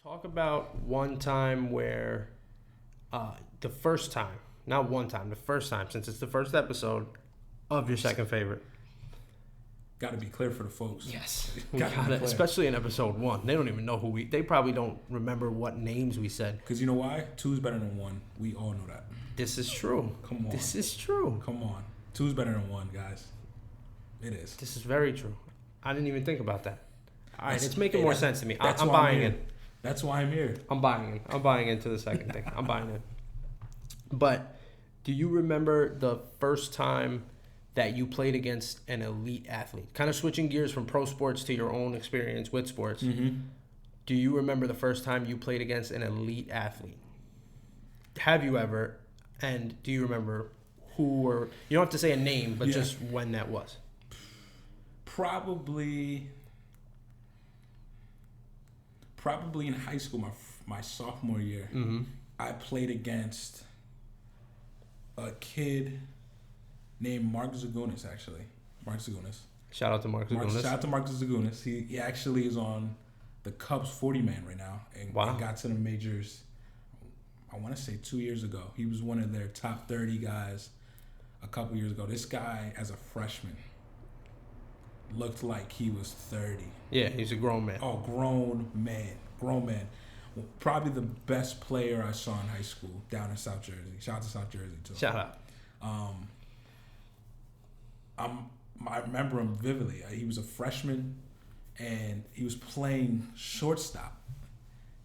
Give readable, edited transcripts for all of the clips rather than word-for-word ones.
Talk about one time where the first time, not one time, the first time, since it's the first episode of your second favorite. Got to be clear for the folks. Yes, we got it. Especially in episode 1, they don't even know they probably don't remember what names we said. Because you know why? 2's better than 1. We all know that. This is true. Come on. This is true. Come on. 2's better than 1, guys. It is. This is very true. I didn't even think about that. All right, it's making more sense to me. I'm why buying here. it. That's why I'm here. I'm buying into the second thing. I'm buying it. But do you remember the first time that you played against an elite athlete? Kind of switching gears from pro sports to your own experience with sports. Mm-hmm. Do you remember the first time you played against an elite athlete? Have you ever? And do you remember who or you don't have to say a name, but just when that was? Probably in high school, my sophomore year, I played against a kid named Mark Zagunis, actually. Mark Zagunis. Shout out to Mark Zagunis. Shout out to Mark Zagunis. He actually is on the Cubs 40-man right now and got to the majors, I want to say 2 years ago. He was one of their top 30 guys a couple years ago. This guy, as a freshman, looked like he was 30. Yeah, he's a grown man. Oh, grown man. Well, probably the best player I saw in high school down in South Jersey. Shout out to South Jersey, too. Shout out. I remember him vividly. He was a freshman, and he was playing shortstop,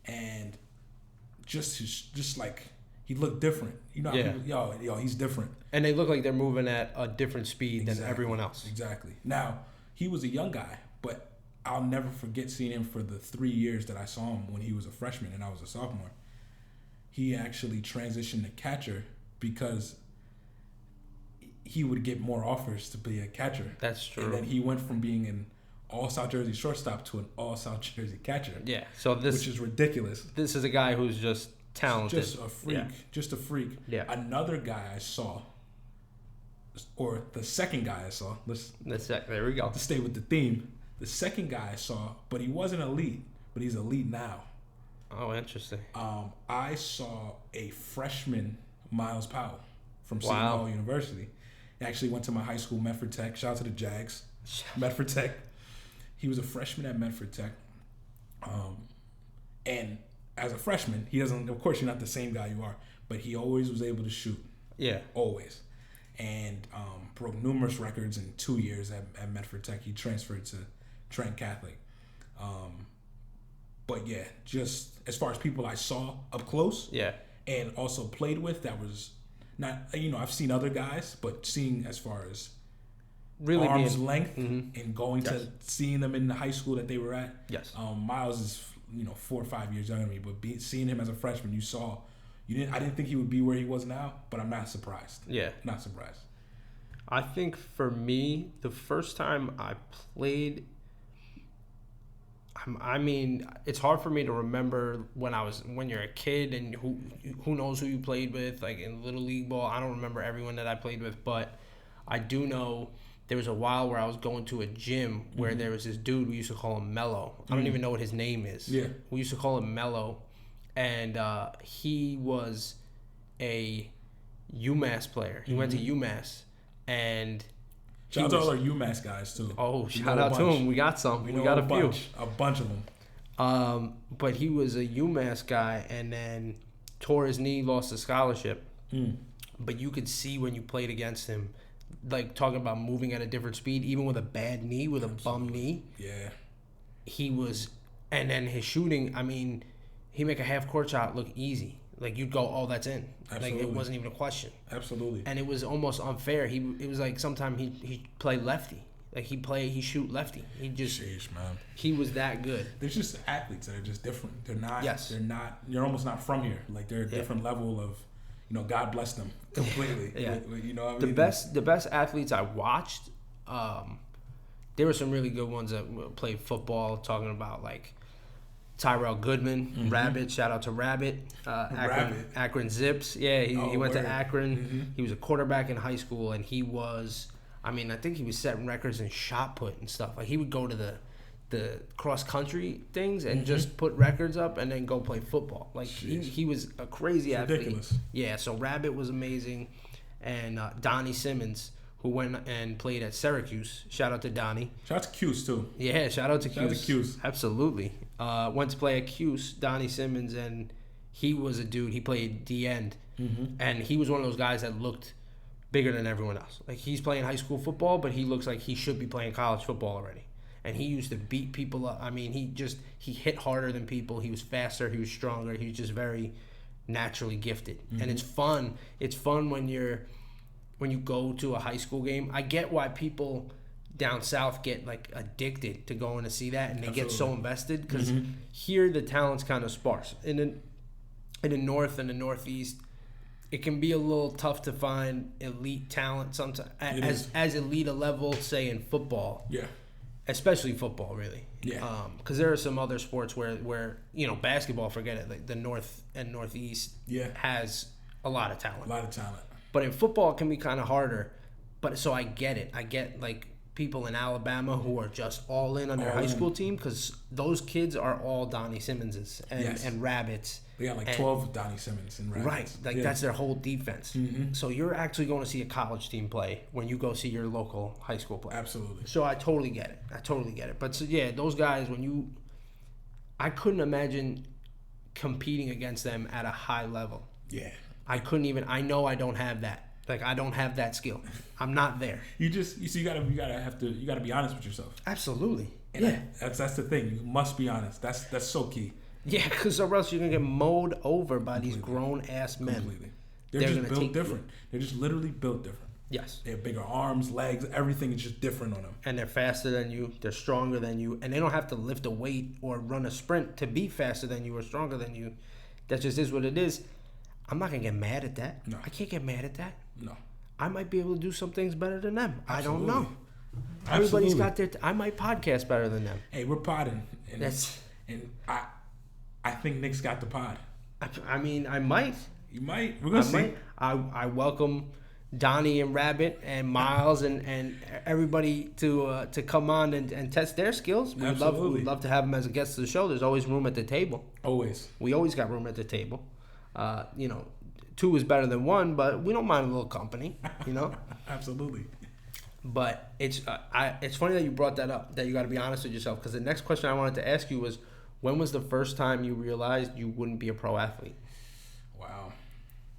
and just like he looked different. You know, people, he's different. And they look like they're moving at a different speed than everyone else. Exactly. Now, he was a young guy, but I'll never forget seeing him for the 3 years that I saw him when he was a freshman and I was a sophomore. He actually transitioned to catcher because he would get more offers to be a catcher. That's true. And then he went from being an all South Jersey shortstop to an all South Jersey catcher. Yeah. So which is ridiculous. This is a guy who's just talented. Just a freak. Yeah. Just a freak. Yeah. Another guy I saw, or the second guy I saw. There we go. To stay with the theme, the second guy I saw, but he wasn't elite, but he's elite now. Oh, interesting. I saw a freshman Miles Powell from Seton Hall University. He actually went to my high school, Medford Tech. Shout out to the Jags. Medford Tech. He was a freshman at Medford Tech. And as a freshman, he doesn't, of course, you're not the same guy you are, but he always was able to shoot. Yeah. Always. And broke numerous records in 2 years at Medford Tech. He transferred to Trent Catholic. But yeah, just as far as people I saw up close and also played with, that was not, I've seen other guys, but seeing as far as really arm's length and going to seeing them in the high school that they were at. Yes. Miles is 4 or 5 years younger than me, but seeing him as a freshman, I didn't think he would be where he was now, but I'm not surprised. Yeah. Not surprised. I think for me, the first time I played, it's hard for me to remember when you're a kid and who knows who you played with, like in Little League ball. I don't remember everyone that I played with, but I do know there was a while where I was going to a gym where there was this dude, we used to call him Mello. I don't even know what his name is. Yeah. We used to call him Mello, and he was a UMass player. He went to UMass, and shout out to all our UMass guys too. Oh, shout out to him. We got some. We got a few. A bunch of them. But he was a UMass guy, and then tore his knee, lost his scholarship. But you could see when you played against him, like talking about moving at a different speed, even with a bad knee, with a bum knee. Yeah. He was, and then his shooting, he make a half court shot look easy. Like you'd go, oh, that's in. Absolutely. Like it wasn't even a question. Absolutely. And it was almost unfair. It was like sometimes he played lefty. Like he shoot lefty. Sheesh, man. He was that good. There's just athletes that are just different. They're not. Yes. They're not. You're almost not from here. Like they're a different level of, God bless them completely. Yeah. You know what I mean? The best athletes I watched, there were some really good ones that played football. Talking about like Tyrell Goodman, Rabbit. Shout out to Rabbit. Akron Zips. Yeah, he went to Akron. He was a quarterback in high school, and he was. I think he was setting records in shot put and stuff. Like he would go to the cross country things and just put records up and then go play football. Like he was a crazy athlete. Ridiculous. Yeah, so Rabbit was amazing, and Donnie Simmons, who went and played at Syracuse. Shout out to Donnie. Shout out to Cuse too. Yeah, shout out to Cuse. Shout out to Cuse. Absolutely. Went to play at Cuse, Donnie Simmons, and he was a dude. He played D end, and he was one of those guys that looked bigger than everyone else. Like, he's playing high school football, but he looks like he should be playing college football already. And he used to beat people up. I mean, he hit harder than people. He was faster. He was stronger. He was just very naturally gifted. And it's fun. It's fun when you go to a high school game. I get why people down south get like addicted to going to see that, and they get so invested, because here the talent's kind of sparse. In the north and the northeast, it can be a little tough to find elite talent sometimes, as elite a level, say, in football. Yeah. Especially football, really. Yeah. Because there are some other sports where basketball, forget it. Like the North and Northeast has a lot of talent. But in football, it can be kind of harder. But so I get it. I get like people in Alabama who are just all in on their high school team, because those kids are all Donnie Simmonses and Rabbits. They got like 12 Donnie Simmons and Rabbits. Right. Like that's their whole defense. So you're actually going to see a college team play when you go see your local high school play. Absolutely. So I totally get it. But so, yeah, those guys, I couldn't imagine competing against them at a high level. Yeah. I couldn't even. I know I don't have that. Like, I don't have that skill. I'm not there. You gotta be honest with yourself. Absolutely. And that's the thing. You must be honest. That's so key. Yeah, because or else you're gonna get mowed over by these grown ass men. Completely. They're just built different. They're just literally built different. Yes. They have bigger arms, legs, everything is just different on them. And they're faster than you. They're stronger than you, and they don't have to lift a weight or run a sprint to be faster than you or stronger than you. That just is what it is. I'm not gonna get mad at that. No. I can't get mad at that. No. I might be able to do some things better than them. Absolutely. I don't know. Everybody's got their. I might podcast better than them. Hey, we're podding. And I think Nick's got the pod. I mean, I might. You might. We're gonna see. I welcome Donnie and Rabbit and Miles and everybody to come on and test their skills. We'd love to have them as a guest of the show. There's always room at the table. Always. We always got room at the table. 2 is better than 1, but we don't mind a little company. Absolutely. But it's funny that you brought that up, that you got to be honest with yourself, because the next question I wanted to ask you was, when was the first time you realized you wouldn't be a pro athlete? Wow.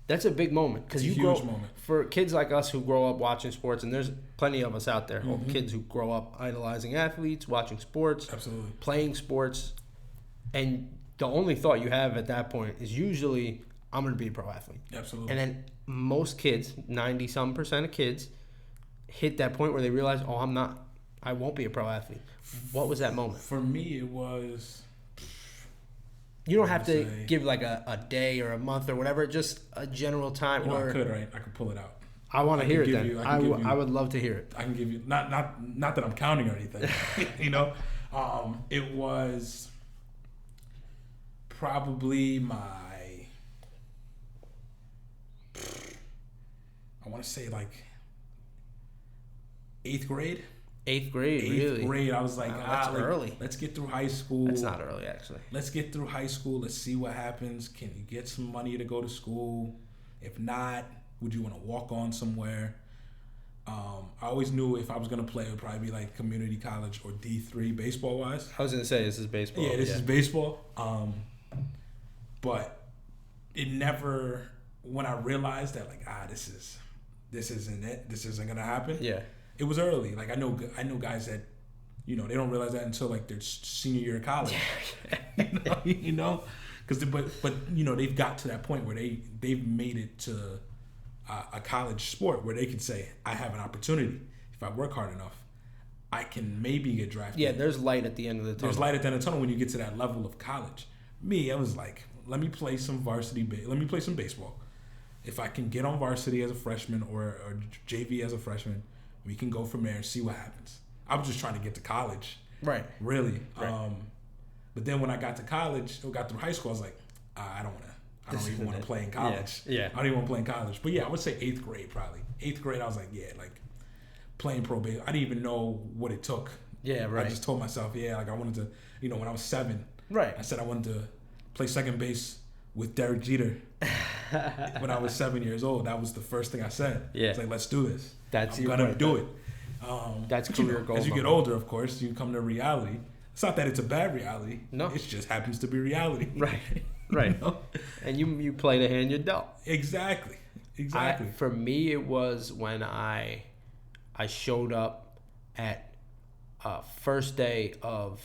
That's a big moment, because huge moment. For kids like us who grow up watching sports, and there's plenty of us out there, kids who grow up idolizing athletes, watching sports, absolutely, playing sports, and the only thought you have at that point is usually, I'm going to be a pro athlete. Absolutely. And then most kids, 90% of kids, hit that point where they realize, I won't be a pro athlete. What was that moment? For me, it was... You don't have to give like a day or a month or whatever, just a general time. I could pull it out. I want to hear it then. I would love to hear it. I can give you, not that I'm counting or anything, it was probably I want to say like 8th grade. 8th grade, really? 8th grade, I was like, that's early. Let's get through high school. That's not early, actually. Let's get through high school. Let's see what happens. Can you get some money to go to school? If not, would you want to walk on somewhere? I always knew if I was going to play, it would probably be like community college or D3 baseball-wise. I was going to say, this is baseball. Yeah, this is baseball. But it never, when I realized that, like, this isn't it. This isn't going to happen. Yeah. It was early. Like, I know guys that, they don't realize that until like their senior year of college. Because they've got to that point where they've made it to a college sport where they can say, I have an opportunity. If I work hard enough, I can maybe get drafted. Yeah, there's light at the end of the tunnel. There's light at the end of the tunnel when you get to that level of college. Me, I was like, let me play some let me play some baseball. If I can get on varsity as a freshman or JV as a freshman, we can go from there and see what happens. I was just trying to get to college. Right. Really. Right. But then when I got to college, or got through high school, I was like, I don't even want to play in college. Yeah. I don't even want to play in college. But yeah, I would say 8th grade probably. 8th grade, I was like, yeah, like playing pro baseball. I didn't even know what it took. Yeah, right. I just told myself, like I wanted to, when I was 7, right. I said I wanted to play second base with Derek Jeter. When I was 7 years old, that was the first thing I said. Yeah. It's like, let's do this. I'm gonna do it. That's career goal. As you get older, of course, you come to reality. It's not that it's a bad reality. No. It just happens to be reality. Right. Right. And you play the hand you're dealt. Exactly. For me, it was when I showed up at first day of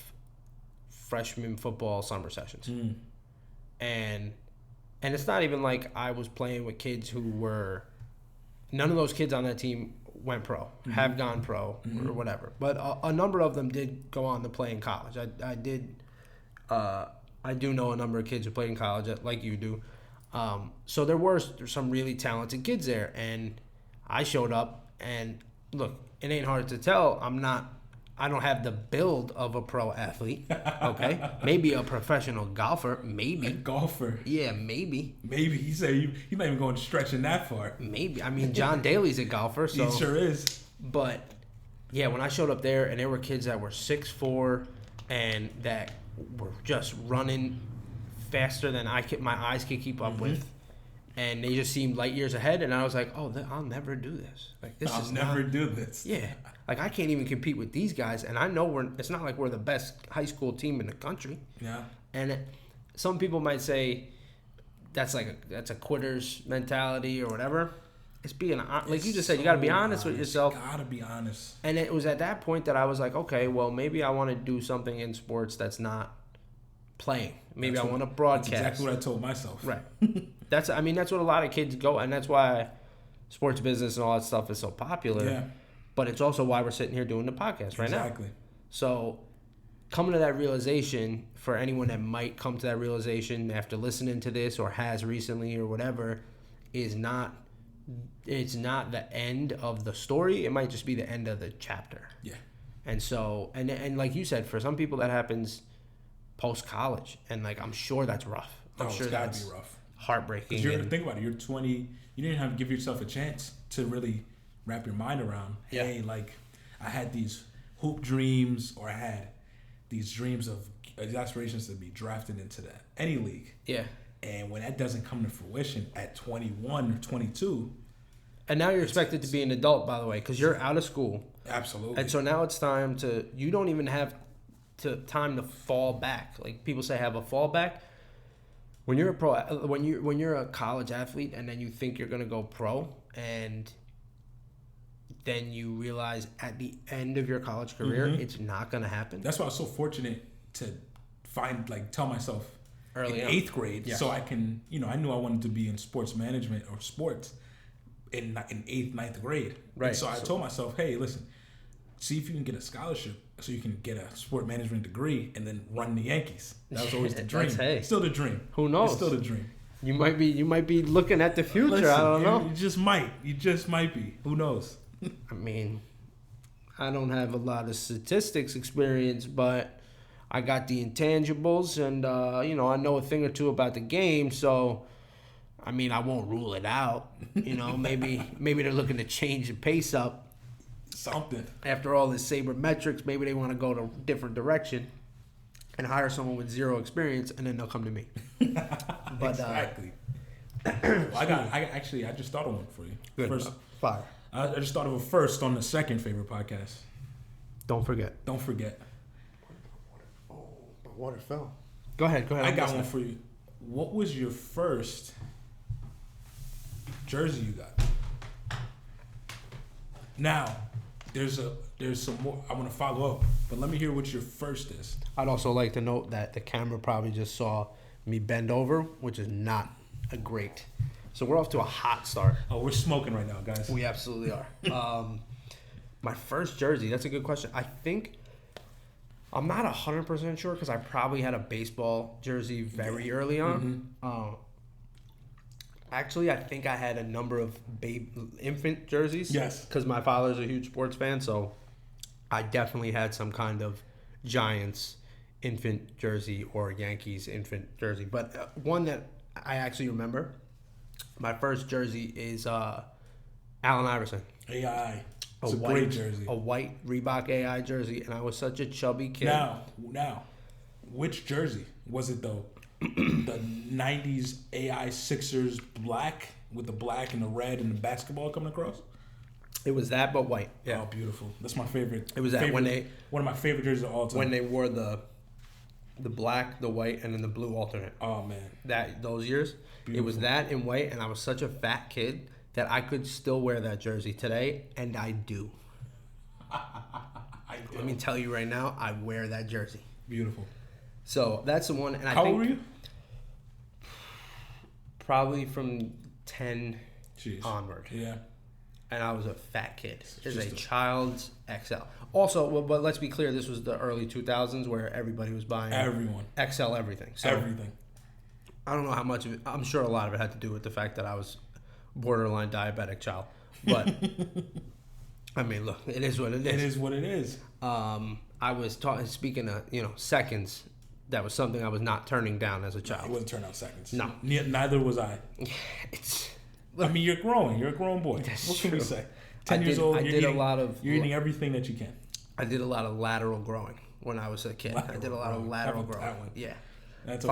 freshman football summer sessions. And it's not even like I was playing with kids who were, none of those kids on that team went pro, have gone pro, or whatever. But a number of them did go on to play in college. I do know a number of kids who played in college, like you do. So there were some really talented kids there, and I showed up. And look, it ain't hard to tell. I don't have the build of a pro athlete. Okay, maybe a professional golfer. Maybe a golfer. Yeah, maybe. Maybe he said you're not even going stretching that far. Maybe. I mean, John Daly's a golfer, so he sure is. But yeah, when I showed up there, and there were kids that were 6'4", and that were just running faster than my eyes could keep up with. And they just seemed light years ahead, and I was like, "Oh, I'll never do this. Like I'll never do this." Yeah, like I can't even compete with these guys, and I know it's not like we're the best high school team in the country. Yeah. And some people might say that's a quitter's mentality or whatever. It's being like you just said, you got to be honest with yourself. Got to be honest. And it was at that point that I was like, okay, well maybe I want to do something in sports that's not playing. Maybe I want to broadcast. That's exactly what I told myself. Right. That's what a lot of kids go, and that's why sports business and all that stuff is so popular. Yeah. But it's also why we're sitting here doing the podcast right now. Exactly. So coming to that realization, for anyone that might come to that realization after listening to this or has recently or whatever, it's not the end of the story. It might just be the end of the chapter. Yeah. And so, and like you said, for some people that happens post-college, and like I'm sure that's rough. I'm sure it's gotta that's be rough. Heartbreaking. Because think about it, you're 20, you didn't have to give yourself a chance to really wrap your mind around, hey, like I had these hoop dreams, or I had these dreams of aspirations to be drafted into any league. Yeah. And when that doesn't come to fruition at 21 or 22. And now you're expected to be an adult, by the way, because you're out of school. Absolutely. And so now it's time you don't even have time to fall back. Like people say, have a fallback. When you're a pro, when you're a college athlete, and then you think you're gonna go pro, and then you realize at the end of your college career, it's not gonna happen. That's why I was so fortunate to tell myself early in on. 8th grade, so I can, I knew I wanted to be in sports management or sports in 8th, 9th grade. Right. And so I told myself, hey, listen, see if you can get a scholarship so you can get a sport management degree and then run the Yankees. That was always the dream. Still the dream. Who knows? It's still the dream. You might be looking at the future. Listen, I don't know. You just might be. Who knows? I mean, I don't have a lot of statistics experience, but I got the intangibles, and I know a thing or two about the game. So, I mean, I won't rule it out. Maybe they're looking to change the pace up. Something. After all this sabermetrics, maybe they want to go to a different direction and hire someone with zero experience, and then they'll come to me. But, exactly. I just thought of one for you. Good. First, fire. I just thought of a first on the second favorite podcast. Don't forget. Oh, my water fell. Go ahead. I got one for you. What was your first jersey you got? Now, there's some more. I want to follow up, but let me hear what your first is. I'd also like to note that the camera probably just saw me bend over, which is not a great. So we're off to a hot start. Oh, we're smoking right now, guys. We absolutely are. My first jersey, that's a good question. I think, I'm not 100% sure because I probably had a baseball jersey very early on. Actually, I think I had a number of infant jerseys. Yes. Because my father's a huge sports fan, so I definitely had some kind of Giants infant jersey or Yankees infant jersey. But one that I actually remember, my first jersey is Allen Iverson. AI. It's a great jersey. A white Reebok AI jersey, and I was such a chubby kid. Now, which jersey was it though? The '90s AI Sixers black with the black and the red and the basketball coming across. It was that, but white. Yeah. Oh, beautiful. That's my favorite. It was that one of my favorite jerseys of all time. When they wore the black, the white, and then the blue alternate. Oh man. Those years, beautiful. It was that in white, and I was such a fat kid that I could still wear that jersey today, and I do. Let me tell you right now, I wear that jersey. Beautiful. So that's the one. And How old were you? Probably from 10 onward. Yeah. And I was a fat kid. It's a child's XL. Also, but let's be clear, this was the early 2000s where everybody was buying XL everything. So everything. I don't know how much of it. I'm sure a lot of it had to do with the fact that I was borderline diabetic child. But I mean, look, it is what it is. It is what it is. I was talking. Speaking of seconds, that was something I was not turning down as a child. It wasn't turning out seconds. No, neither was I. I mean, you're growing. You're a grown boy. What can we say? 10 years old. You're eating everything that you can. I did a lot of lateral growing when I was a kid. I did a lot of lateral growing. Yeah. That's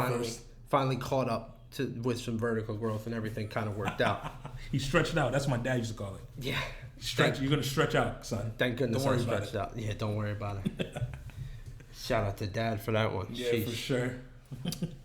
finally caught up with some vertical growth, and everything kind of worked out. He stretched out. That's what my dad used to call it. Yeah. Stretch. You're gonna stretch out, son. Thank goodness I stretched out. Yeah, don't worry about it. Shout out to Dad for that one. Yeah, for sure.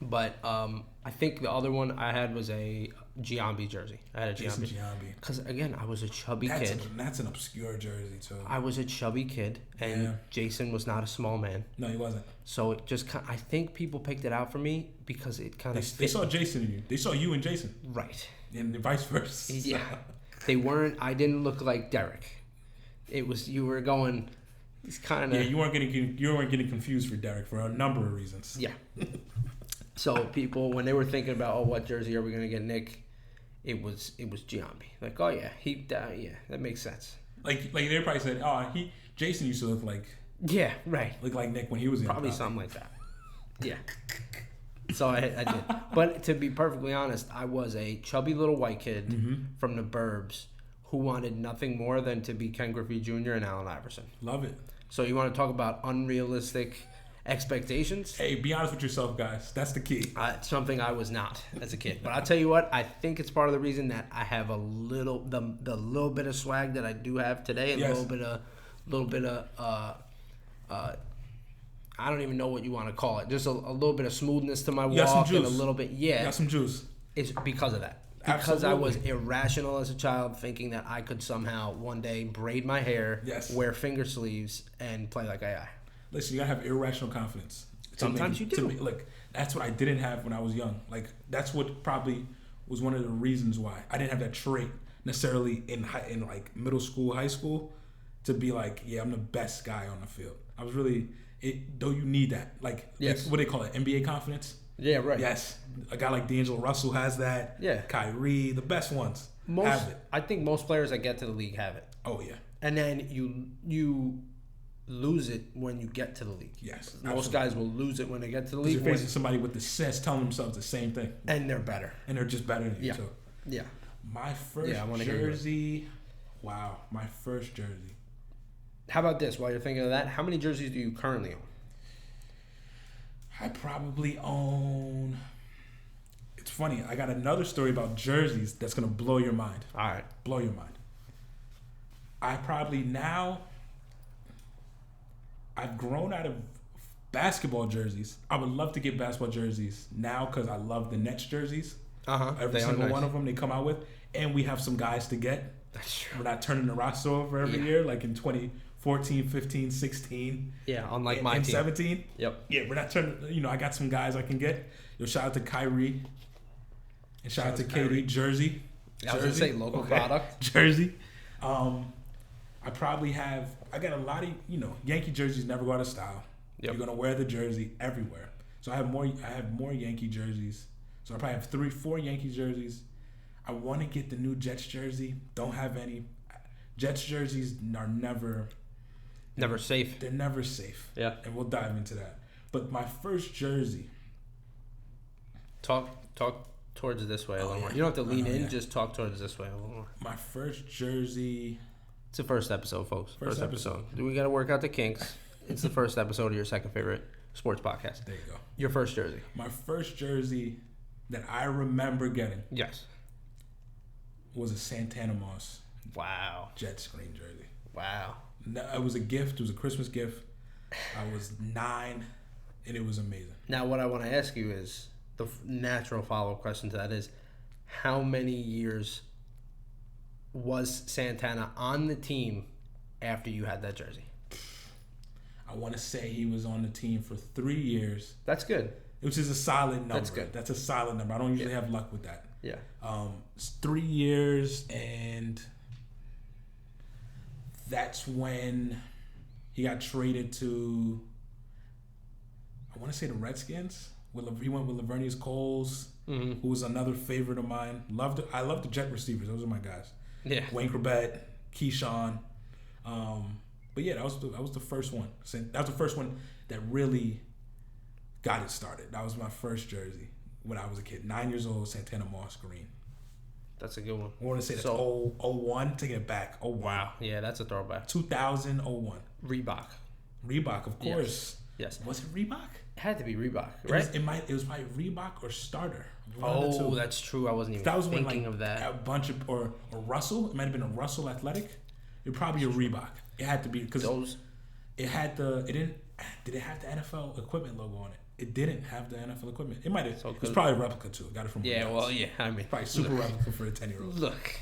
But I think the other one I had was a Giambi jersey. I had a Giambi. Because, again, I was a chubby kid. That's an obscure jersey, too. I was a chubby kid, and Jason was not a small man. No, he wasn't. So it just I think people picked it out for me because it kind of They saw Jason in you. They saw you and Jason. Right. And vice versa. Yeah. I didn't look like Derek. It was, you were going... He's kind of... Yeah, you weren't getting confused for Derek for a number of reasons. Yeah. So people, when they were thinking about, what jersey are we going to get Nick, it was Giambi. Like, oh yeah, that makes sense. Like they probably said, Jason used to look like... Yeah, right. Look like Nick when he was in. Probably something like that. Yeah. So I did. But to be perfectly honest, I was a chubby little white kid from the burbs who wanted nothing more than to be Ken Griffey Jr. and Allen Iverson. Love it. So you want to talk about unrealistic expectations? Hey, be honest with yourself, guys. That's the key. It's something I was not as a kid. But I'll tell you what, I think it's part of the reason that I have the little bit of swag that I do have today, and a little bit of I don't even know what you want to call it. Just a little bit of smoothness to my walk and a little bit, You got some juice. It's because of that. Because I was irrational as a child, thinking that I could somehow one day braid my hair, wear finger sleeves, and play like AI. Listen, you gotta have irrational confidence. Sometimes you do. Like, that's what I didn't have when I was young. Like, that's what probably was one of the reasons why I didn't have that trait necessarily in like middle school, high school, to be like, yeah, I'm the best guy on the field. I was really though you need that. Like, what do they call it? NBA confidence. Yeah, right. Yes, a guy like D'Angelo Russell has that. Yeah, Kyrie, the best ones have it. I think most players that get to the league have it. Oh yeah. And then you lose it when you get to the league. Yes, most guys will lose it when they get to the league. You're facing somebody with the sense telling themselves the same thing, and they're better. And they're just better than you too. Yeah. My first jersey. Wow, my first jersey. How about this? While you're thinking of that, how many jerseys do you currently own? I probably own... It's funny. I got another story about jerseys that's going to blow your mind. All right. Blow your mind. I probably now... I've grown out of basketball jerseys. I would love to get basketball jerseys now because I love the Nets jerseys. Every single one of them they come out with. And we have some guys to get. That's true. We're not turning the roster over every year like in 2014, 15, 16. Yeah, unlike my team. team. 17. Yep. Yeah, we're not turning... I got some guys I can get. Shout out to Kyrie. And shout out to KD. Jersey. I was going to say local product. Jersey. I probably have... I got a lot of... Yankee jerseys never go out of style. Yep. You're going to wear the jersey everywhere. So I have more Yankee jerseys. So I probably have 4 Yankee jerseys. I want to get the new Jets jersey. Don't have any. Jets jerseys are never safe. They're never safe. Yeah. And we'll dive into that. But my first jersey. Talk towards this way a little more. You don't have to lean in. Just talk towards this way a little more. My first jersey. It's the first episode, folks. First episode. We got to work out the kinks. It's the first episode of your second favorite sports podcast. There you go. Your first jersey. My first jersey that I remember getting. Yes. Was a Santana Moss. Wow. Jets green jersey. Wow. It was a gift. It was a Christmas gift. I was 9, and it was amazing. Now, what I want to ask you is, the natural follow-up question to that is, how many years was Santana on the team after you had that jersey? I want to say he was on the team for 3 years. That's good. Which is a solid number. That's good. That's a solid number. I don't usually have luck with that. Yeah. It's 3 years, and that's when he got traded to, I want to say the Redskins. He went with Lavernius Coles, who was another favorite of mine. I loved the Jet receivers. Those are my guys. Yeah. Wayne Corbett, Keyshawn. But yeah, that was the first one. That was the first one that really got it started. That was my first jersey when I was a kid. 9 years old, Santana Moss green. That's a good one. I want to say that's 01, taking it back. Oh, wow. Yeah, that's a throwback. 2001. Reebok, of course. Yes. Was it Reebok? It had to be Reebok, right? It was probably Reebok or Starter. Oh, that's true. I wasn't even thinking of that. A bunch of or Russell. It might have been a Russell Athletic. It probably a Reebok. It had to be because it had the. It didn't. Did it have the NFL equipment logo on it? It didn't have the NFL equipment. It might have. It's probably a replica too. Got it from. I mean, probably super replica for the 10-year-old. Look,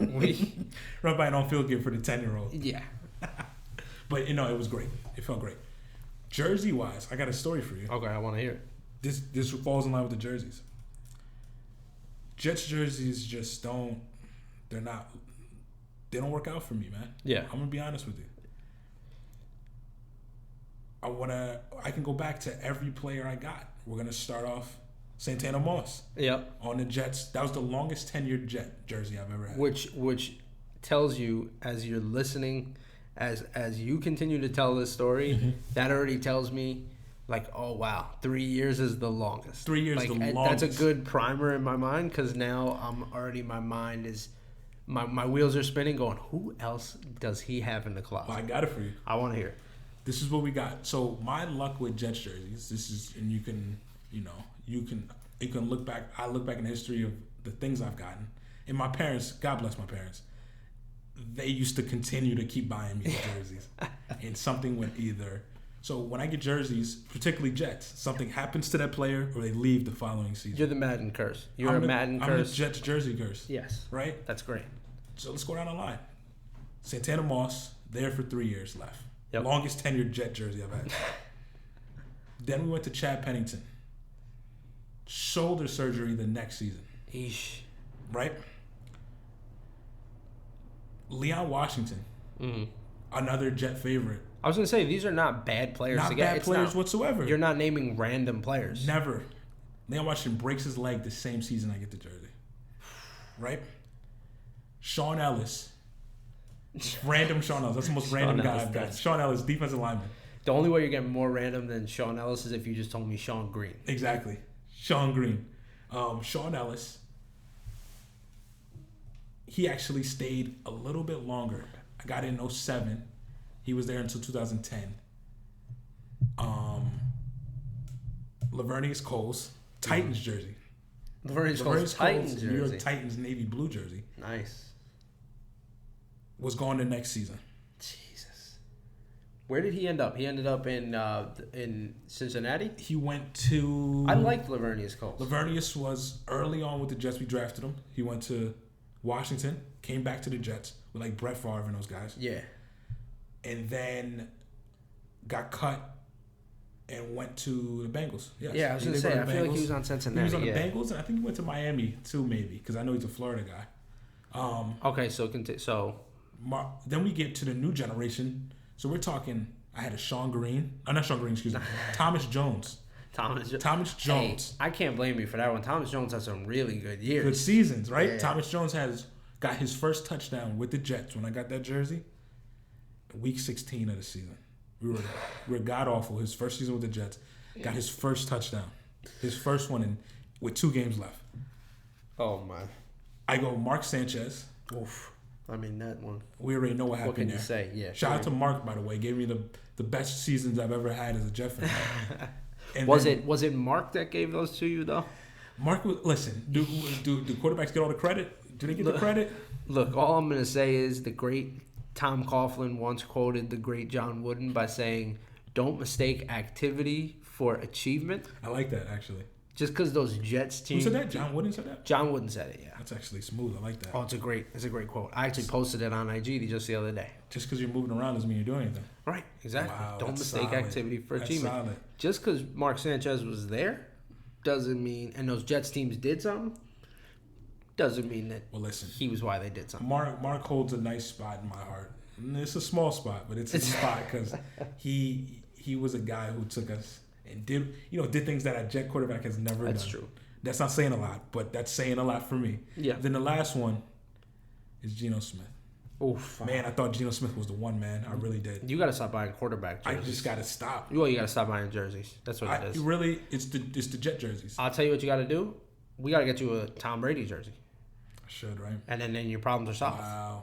run by an on-field game for the 10-year-old. Yeah. But it was great. It felt great. Jersey wise, I got a story for you. Okay, I want to hear it. This falls in line with the jerseys. Jets jerseys just don't. They don't work out for me, man. Yeah. I'm gonna be honest with you. I can go back to every player I got. We're gonna start off Santana Moss. Yep. On the Jets. That was the longest tenured Jet jersey I've ever had. Which tells you, as you're listening, as you continue to tell this story, that already tells me, like, oh wow, 3 years is the longest. 3 years, the longest. That's a good primer in my mind, because now my mind is, my wheels are spinning, going, who else does he have in the closet? Well, I got it for you. I want to hear it. This is what we got. So my luck with Jets jerseys. This is, and you can look back. I look back in the history of the things I've gotten, and my parents. God bless my parents. They used to continue to keep buying me jerseys, and something went either. So when I get jerseys, particularly Jets, something happens to that player, or they leave the following season. You're the Madden curse. I'm the Jets jersey curse. Yes. Right. That's great. So let's go down the line. Santana Moss there for 3 years left. Yep. Longest tenured Jet jersey I've had. Then we went to Chad Pennington. Shoulder surgery the next season. Eesh. Right? Leon Washington. Another Jet favorite. I was going to say, these are not bad players to get. Not bad players whatsoever. You're not naming random players. Never. Leon Washington breaks his leg the same season I get the jersey. Right? Sean Ellis. Random Sean Ellis. That's the most random guy I've got. Sean Ellis, defensive lineman. The only way you're getting more random than Sean Ellis is if you just told me Sean Green. Exactly. Sean Green. Sean Ellis. He actually stayed a little bit longer. I got in 07. He was there until 2010. Lavernius Coles, Titans jersey. Lavernius Coles, Titans jersey. New York Titans navy blue jersey. Nice. Was gone the next season. Jesus. Where did he end up? He ended up in Cincinnati? He went to... I liked Lavernius Coles. Lavernius was early on with the Jets. We drafted him. He went to Washington, came back to the Jets with like Brett Favre and those guys. Yeah. And then got cut and went to the Bengals. Yes. Yeah, I was going to say, I feel like he was on Cincinnati. He was on the Bengals, and I think he went to Miami too, maybe, because I know he's a Florida guy. Okay, so then we get to the new generation. So we're talking, I had a Sean Green. Not Sean Green, excuse me. Thomas Jones. Thomas Jones. Hey, I can't blame you for that one. Thomas Jones has some really good years. Good seasons, right? Yeah. Thomas Jones got his first touchdown with the Jets when I got that jersey. Week 16 of the season. We were god-awful. His first season with the Jets. Got his first touchdown. His first one with 2 games left. Oh, my. I go Mark Sanchez. Oof. I mean, that one. We already know what happened can there. You say? Yeah. Shout out to Mark, by the way. Gave me the best seasons I've ever had as a Jet fan. Was it Mark that gave those to you though? Mark, listen. Do quarterbacks get all the credit? Do they get the credit? Look, all I'm gonna say is the great Tom Coughlin once quoted the great John Wooden by saying, "Don't mistake activity for achievement." I like that actually. Just because those Jets teams. Who said that? John Wooden said that? John Wooden said it, yeah. That's actually smooth. I like that. Oh, it's a great quote. I actually posted it on IG just the other day. Just because you're moving around doesn't mean you're doing anything. Right, exactly. Wow, Don't mistake solid. activity for That's achievement. solid. Just because Mark Sanchez was there doesn't mean, and those Jets teams did something, doesn't mean that he was why they did something. Mark holds a nice spot in my heart. It's a small spot, but it's a spot because he was a guy who took us and did things that a Jet quarterback has never done. That's true. That's not saying a lot, but that's saying a lot for me. Yeah. Then the last one is Geno Smith. Oof. Man, I thought Geno Smith was the one, man. I really did. You got to stop buying quarterback jerseys. I just got to stop. Well, you got to stop buying jerseys. That's what it is. Really, it's the Jet jerseys. I'll tell you what you got to do. We got to get you a Tom Brady jersey. I should, right? And then your problems are solved. Wow.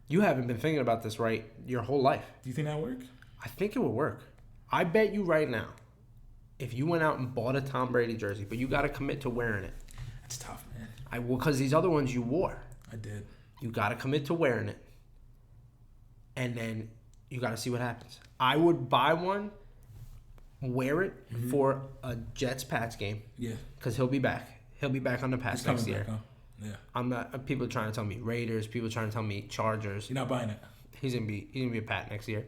You haven't been thinking about this right your whole life. Do you think that work? I think it would work. I bet you right now, if you went out and bought a Tom Brady jersey, but you got to commit to wearing it. It's tough, man. Because these other ones you wore. I did. You got to commit to wearing it. And then you got to see what happens. I would buy one, wear it for a Jets-Pats game. Yeah. Because he'll be back. He'll be back on the Pats next year. Back, huh? Yeah. I'm not. People are trying to tell me Raiders. People are trying to tell me Chargers. You're not buying it. He's gonna be a Pat next year.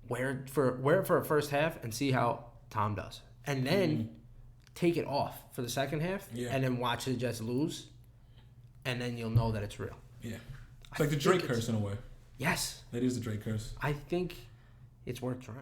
Wear it for a first half and see how Tom does, and then take it off for the second half, and then watch the Jets lose, and then you'll know that it's real. Yeah, it's like the Drake curse in a way. Yes, that is the Drake curse. I think it's worth trying.